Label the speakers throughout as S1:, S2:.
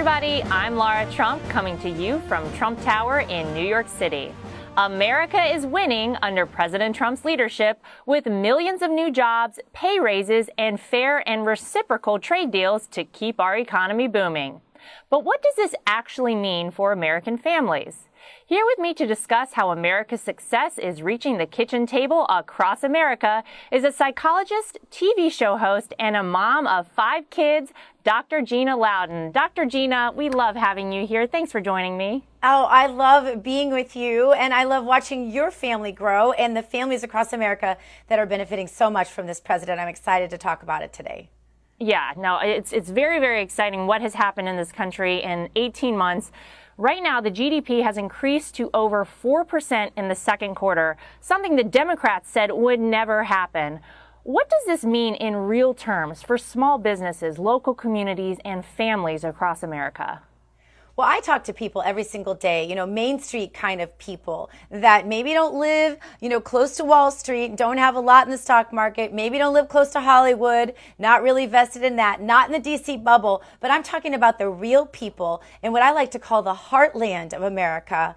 S1: everybody, I'm Lara Trump coming to you from Trump Tower in New York City. America is winning under President Trump's leadership with millions of new jobs, pay raises, and fair and reciprocal trade deals to keep our economy booming. But what does this actually mean for American families? Here with me to discuss how America's success is reaching the kitchen table across America is a psychologist, TV show host, and a mom of 5 kids, Dr. Gina Loudon. Dr. Gina, we love having you here. Thanks for joining me.
S2: Oh, I love being with you, and I love watching your family grow and the families across America that are benefiting so much from this president. I'm excited to talk about it today.
S1: Yeah, no, it's very, very exciting what has happened in this country in 18 months. Right now, the GDP has increased to over 4% in the second quarter, something the Democrats said would never happen. What does this mean in real terms for small businesses, local communities, and families across America?
S2: Well, I talk to people every single day, Main Street kind of people that maybe don't live, close to Wall Street, don't have a lot in the stock market, maybe don't live close to Hollywood, not really vested in that, not in the DC bubble, but I'm talking about the real people in what I like to call the heartland of America,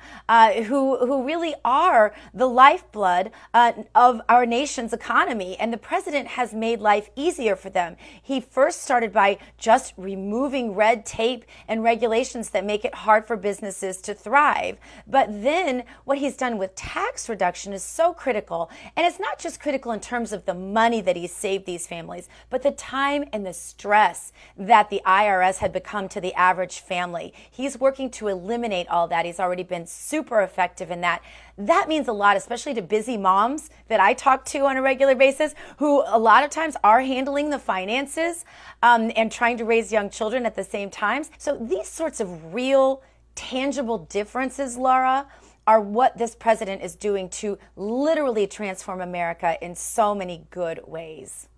S2: who really are the lifeblood of our nation's economy. And the president has made life easier for them. He first started by just removing red tape and regulations that make it hard for businesses to thrive. But then what he's done with tax reduction is so critical. And it's not just critical in terms of the money that he's saved these families, but the time and the stress that the IRS had become to the average family. He's working to eliminate all that. He's already been super effective in that. That means a lot, especially to busy moms that I talk to on a regular basis, who a lot of times are handling the finances and trying to raise young children at the same time. So these sorts of real, tangible differences, Laura, are what this president is doing to literally transform America in so many good ways.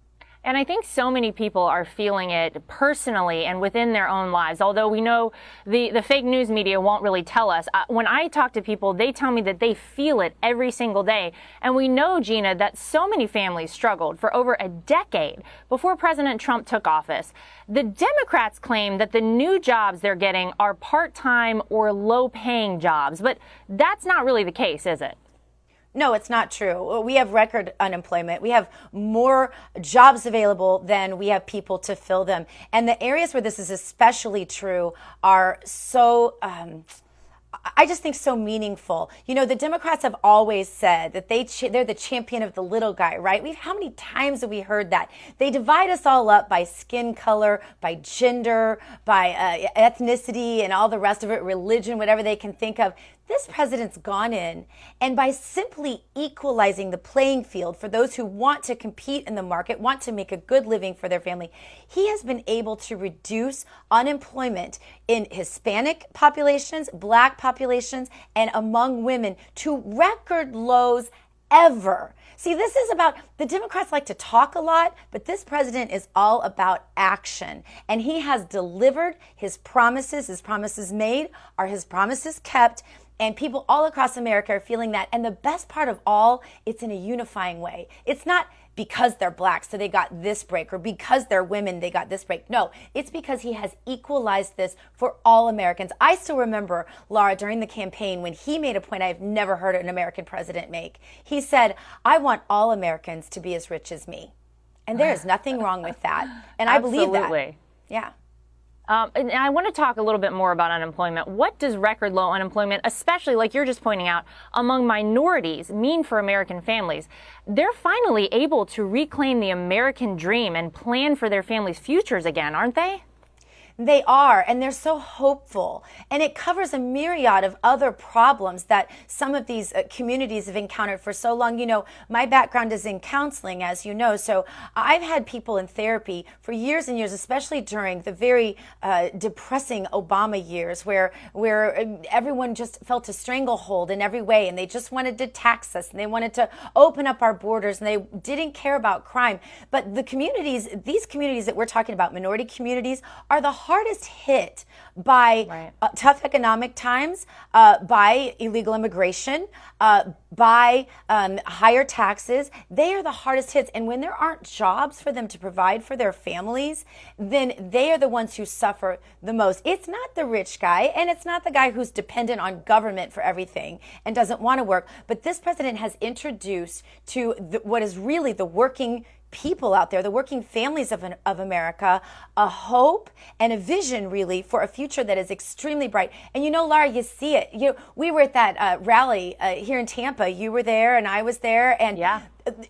S1: And I think so many people are feeling it personally and within their own lives, although we know the fake news media won't really tell us. When I talk to people, they tell me that they feel it every single day. And we know, Gina, that so many families struggled for over a decade before President Trump took office. The Democrats claim that the new jobs they're getting are part-time or low-paying jobs, but that's not really the case, is it?
S2: No, it's not true. We have record unemployment. We have more jobs available than we have people to fill them. And the areas where this is especially true are so, I just think so meaningful. The Democrats have always said that they're the champion of the little guy, right? How many times have we heard that? They divide us all up by skin color, by gender, by ethnicity, and all the rest of it, religion, whatever they can think of. This president's gone in, and by simply equalizing the playing field for those who want to compete in the market, want to make a good living for their family, he has been able to reduce unemployment in Hispanic populations, Black populations, and among women to record lows ever. See, this is about, the Democrats like to talk a lot, but this president is all about action. And he has delivered his promises. His promises made are his promises kept. And people all across America are feeling that. And the best part of all, it's in a unifying way. It's not because they're Black, so they got this break, or because they're women, they got this break. No, it's because he has equalized this for all Americans. I still remember, Laura, during the campaign when he made a point I've never heard an American president make. He said, I want all Americans to be as rich as me. And there is nothing wrong with that. And I believe that.
S1: Absolutely.
S2: Yeah.
S1: And I want to talk a little bit more about unemployment. What does record low unemployment, especially like you're just pointing out, among minorities mean for American families? They're finally able to reclaim the American dream and plan for their families' futures again, aren't they?
S2: They are, and they're so hopeful. And it covers a myriad of other problems that some of these communities have encountered for so long. My background is in counseling, as you know, so I've had people in therapy for years and years, especially during the very depressing Obama years where everyone just felt a stranglehold in every way, and they just wanted to tax us, and they wanted to open up our borders, and they didn't care about crime. But these communities that we're talking about, minority communities, are the hardest hit by tough economic times, by illegal immigration, by higher taxes. They are the hardest hits. And when there aren't jobs for them to provide for their families, then they are the ones who suffer the most. It's not the rich guy, and it's not the guy who's dependent on government for everything and doesn't want to work. But this president has introduced to what is really the working people out there, the working families of America, a hope and a vision really for a future that is extremely bright. And you know, Laura, you see it. We were at that rally here in Tampa. You were there and I was there. And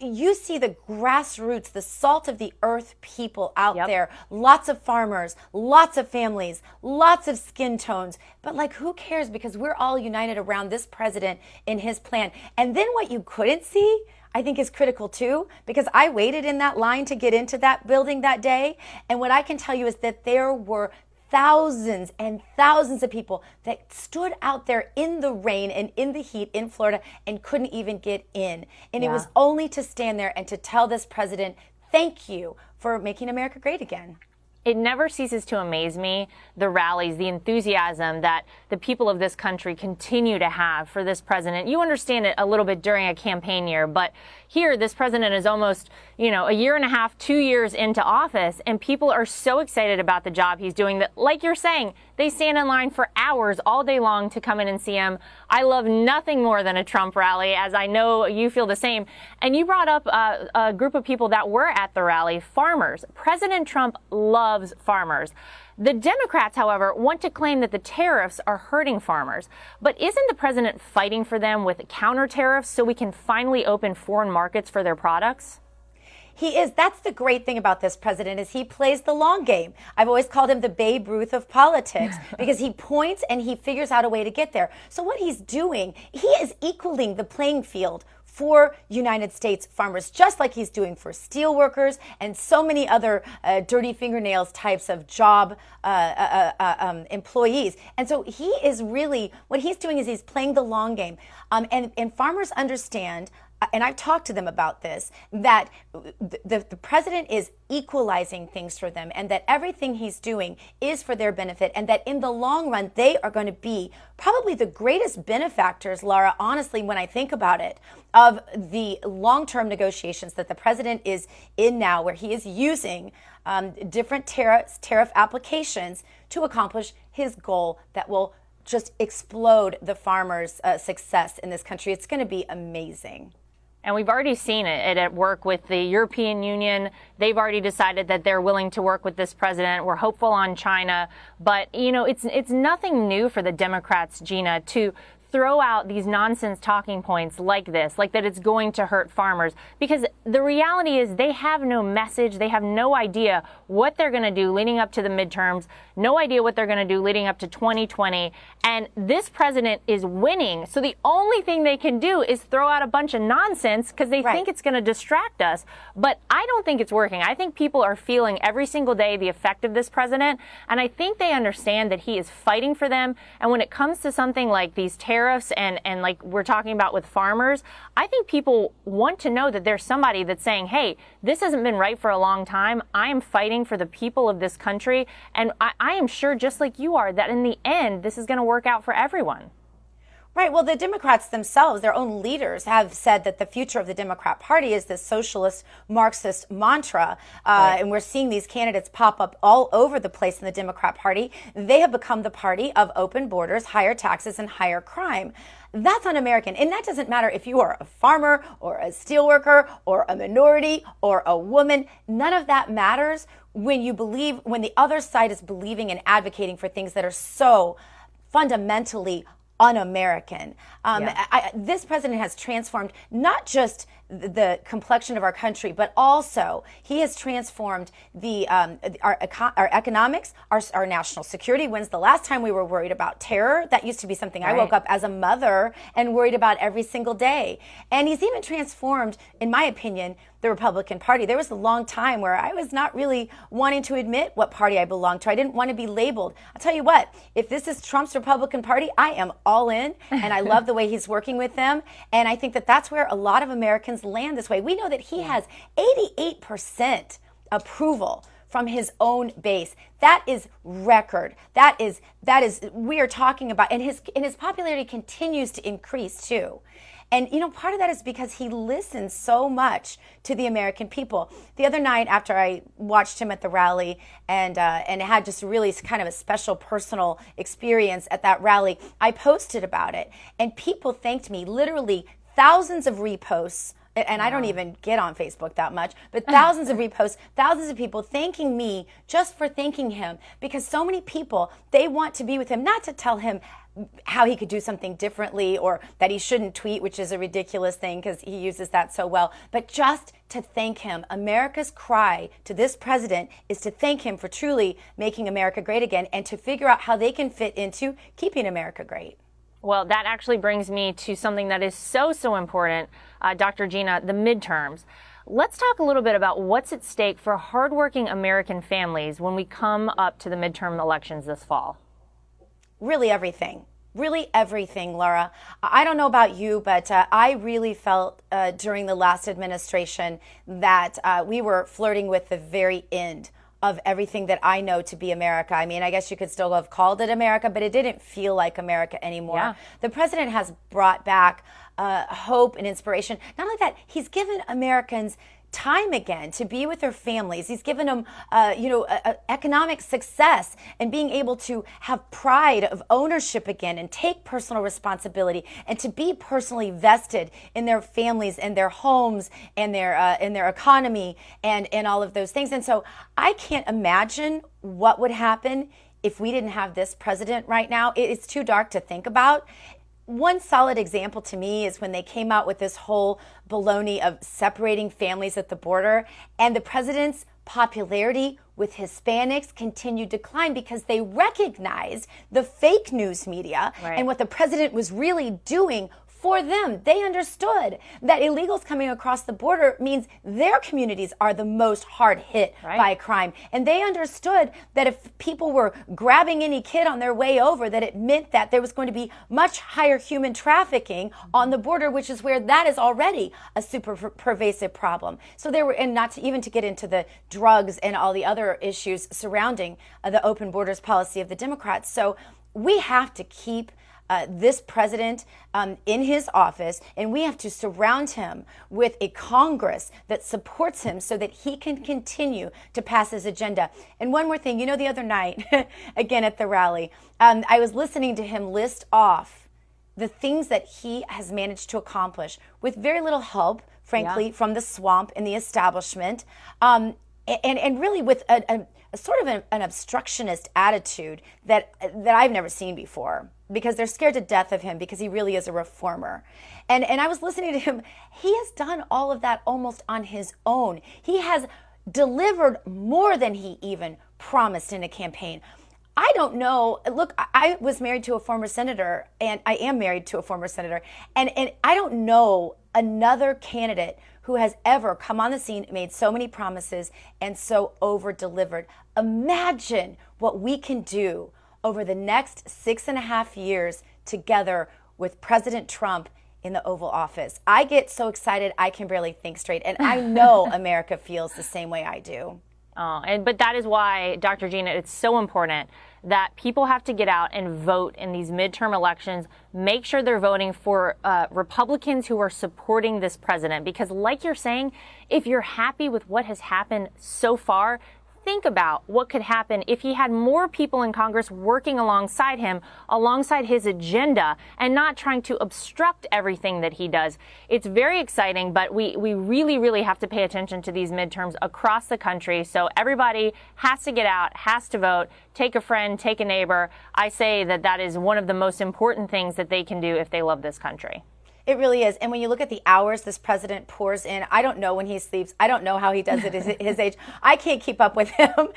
S2: you see the grassroots, the salt of the earth people out there. Lots of farmers, lots of families, lots of skin tones. But like, who cares? Because we're all united around this president and his plan. And then what you couldn't see, I think, is critical too, because I waited in that line to get into that building that day. And what I can tell you is that there were thousands and thousands of people that stood out there in the rain and in the heat in Florida and couldn't even get in. And it was only to stand there and to tell this president, thank you for making America great again.
S1: It never ceases to amaze me, the rallies, the enthusiasm that the people of this country continue to have for this president. You understand it a little bit during a campaign year, but here this president is almost, a year and a half, 2 years into office, and people are so excited about the job he's doing that, like you're saying, they stand in line for hours all day long to come in and see him. I love nothing more than a Trump rally, as I know you feel the same. And you brought up a group of people that were at the rally, farmers. President Trump loves farmers. The Democrats, however, want to claim that the tariffs are hurting farmers. But isn't the president fighting for them with counter tariffs so we can finally open foreign markets for their products?
S2: He is. That's the great thing about this president, is he plays the long game. I've always called him the Babe Ruth of politics because he points and he figures out a way to get there. So what he's doing, he is equaling the playing field for United States farmers, just like he's doing for steel workers and so many other dirty fingernails types of job employees. And so he is really, what he's doing is he's playing the long game. And farmers understand, and I've talked to them about this, that the president is equalizing things for them and that everything he's doing is for their benefit, and that in the long run, they are going to be probably the greatest benefactors, Laura, honestly, when I think about it, of the long-term negotiations that the president is in now, where he is using different tariff applications to accomplish his goal that will just explode the farmers' success in this country. It's going to be amazing.
S1: And we've already seen it at work with the European Union. They've already decided that they're willing to work with this president. We're hopeful on China. But, it's nothing new for the Democrats, Gina, to throw out these nonsense talking points like this, like that it's going to hurt farmers, because the reality is they have no message. They have no idea what they're going to do leading up to the midterms, no idea what they're going to do leading up to 2020. And this president is winning. So the only thing they can do is throw out a bunch of nonsense because they think it's going to distract us. But I don't think it's working. I think people are feeling every single day the effect of this president. And I think they understand that he is fighting for them. And when it comes to something like these tariffs and like we're talking about with farmers, I think people want to know that there's somebody that's saying, hey, this hasn't been right for a long time. I am fighting for the people of this country. And I am sure, just like you are, that in the end, this is going to work out for everyone.
S2: Right. Well, the Democrats themselves, their own leaders, have said that the future of the Democrat Party is this socialist Marxist mantra. And we're seeing these candidates pop up all over the place in the Democrat Party. They have become the party of open borders, higher taxes, and higher crime. That's un-American. And that doesn't matter if you are a farmer or a steelworker or a minority or a woman. None of that matters when the other side is believing and advocating for things that are so fundamentally un-American. This president has transformed not just the complexion of our country, but also he has transformed our economics, our national security. When's the last time we were worried about terror? That used to be something I woke up as a mother and worried about every single day. And he's even transformed, in my opinion, the Republican Party. There was a long time where I was not really wanting to admit what party I belonged to. I didn't want to be labeled. I'll tell you what, if this is Trump's Republican Party, I am all in, and I love the way he's working with them. And I think that that's where a lot of Americans land this way. We know that he has 88% approval from his own base. That is record. That is we are talking about, and his popularity continues to increase too. And, part of that is because he listens so much to the American people. The other night, after I watched him at the rally and had just really kind of a special personal experience at that rally, I posted about it. And people thanked me, literally thousands of reposts. And I don't even get on Facebook that much, but thousands of reposts, thousands of people thanking me just for thanking him, because so many people, they want to be with him, not to tell him how he could do something differently or that he shouldn't tweet, which is a ridiculous thing because he uses that so well, but just to thank him. America's cry to this president is to thank him for truly making America great again and to figure out how they can fit into keeping America great.
S1: Well, that actually brings me to something that is so important, Dr. Gina, the midterms. Let's talk a little bit about what's at stake for hardworking American families when we come up to the midterm elections this fall.
S2: Really everything, Laura. I don't know about you, but I really felt during the last administration that we were flirting with the very end of everything that I know to be America. I mean, I guess you could still have called it America, but it didn't feel like America anymore. Yeah. The president has brought back hope and inspiration. Not only that, he's given Americans time again to be with their families. He's given them, economic success and being able to have pride of ownership again and take personal responsibility and to be personally vested in their families and their homes and their economy and all of those things. And so I can't imagine what would happen if we didn't have this president right now. It's too dark to think about. One solid example to me is when they came out with this whole baloney of separating families at the border, and the president's popularity with Hispanics continued to decline because they recognized the fake news media and what the president was really doing for them. They understood that illegals coming across the border means their communities are the most hard hit by crime. And they understood that if people were grabbing any kid on their way over, that it meant that there was going to be much higher human trafficking on the border, which is where that is already a super pervasive problem. So there were, and not to even to get into the drugs and all the other issues surrounding the open borders policy of the Democrats. So we have to keep this president in his office, and we have to surround him with a Congress that supports him so that he can continue to pass his agenda. And one more thing, the other night, again at the rally, I was listening to him list off the things that he has managed to accomplish with very little help, frankly, from the swamp and the establishment, and really with a sort of an obstructionist attitude that I've never seen before, because they're scared to death of him because he really is a reformer. And I was listening to him. He has done all of that almost on his own. He has delivered more than he even promised in a campaign. I don't know. Look, I was married to a former senator, and I am married to a former senator, and I don't know another candidate who has ever come on the scene, made so many promises, and so over-delivered. Imagine what we can do over the next 6.5 years together with President Trump in the Oval Office. I get so excited I can barely think straight, and I know America feels the same way I do.
S1: But that is why, Dr. Gina, it's so important that people have to get out and vote in these midterm elections. Make sure they're voting for Republicans who are supporting this president. Because like you're saying, if you're happy with what has happened so far, think about what could happen if he had more people in Congress working alongside him, alongside his agenda, and not trying to obstruct everything that he does. It's very exciting, but we really have to pay attention to these midterms across the country. So everybody has to get out, has to vote, take a friend, take a neighbor. I say that is one of the most important things that they can do if they love this country.
S2: It really is. And when you look at the hours this president pours in, I don't know when he sleeps. I don't know how he does it at his age. I can't keep up with him.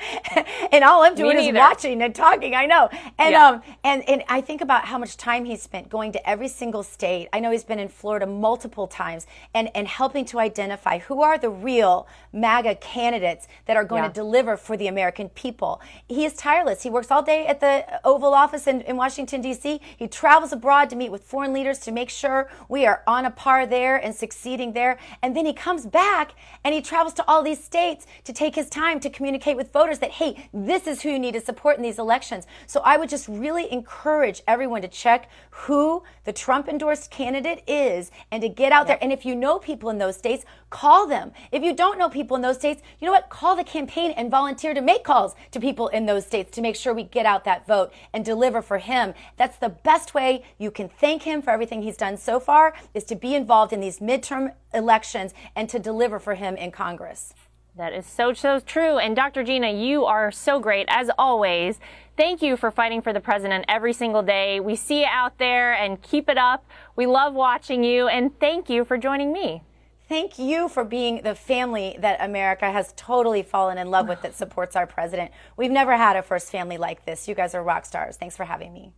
S2: And all I'm doing is watching and talking. I know. And and I think about how much time he's spent going to every single state. I know he's been in Florida multiple times and helping to identify who are the real MAGA candidates that are going to deliver for the American people. He is tireless. He works all day at the Oval Office in Washington, D.C. He travels abroad to meet with foreign leaders to make sure we we are on a par there and succeeding there. And then he comes back and he travels to all these states to take his time to communicate with voters that, hey, this is who you need to support in these elections. So I would just really encourage everyone to check who the Trump endorsed candidate is and to get out there. And if you know people in those states, call them. If you don't know people in those states, you know what? Call the campaign and volunteer to make calls to people in those states to make sure we get out that vote and deliver for him. That's the best way you can thank him for everything he's done so far, is to be involved in these midterm elections and to deliver for him in Congress.
S1: That is so true. And Dr. Gina, you are so great, as always. Thank you for fighting for the president every single day. We see you out there, and keep it up. We love watching you, and thank you for joining me.
S2: Thank you for being the family that America has totally fallen in love with that supports our president. We've never had a first family like this. You guys are rock stars. Thanks for having me.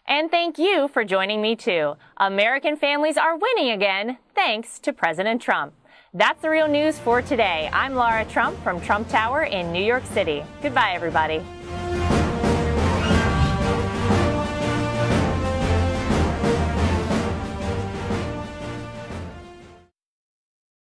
S1: And thank you for joining me, too. American families are winning again, thanks to President Trump. That's the real news for today. I'm Laura Trump from Trump Tower in New York City. Goodbye, everybody.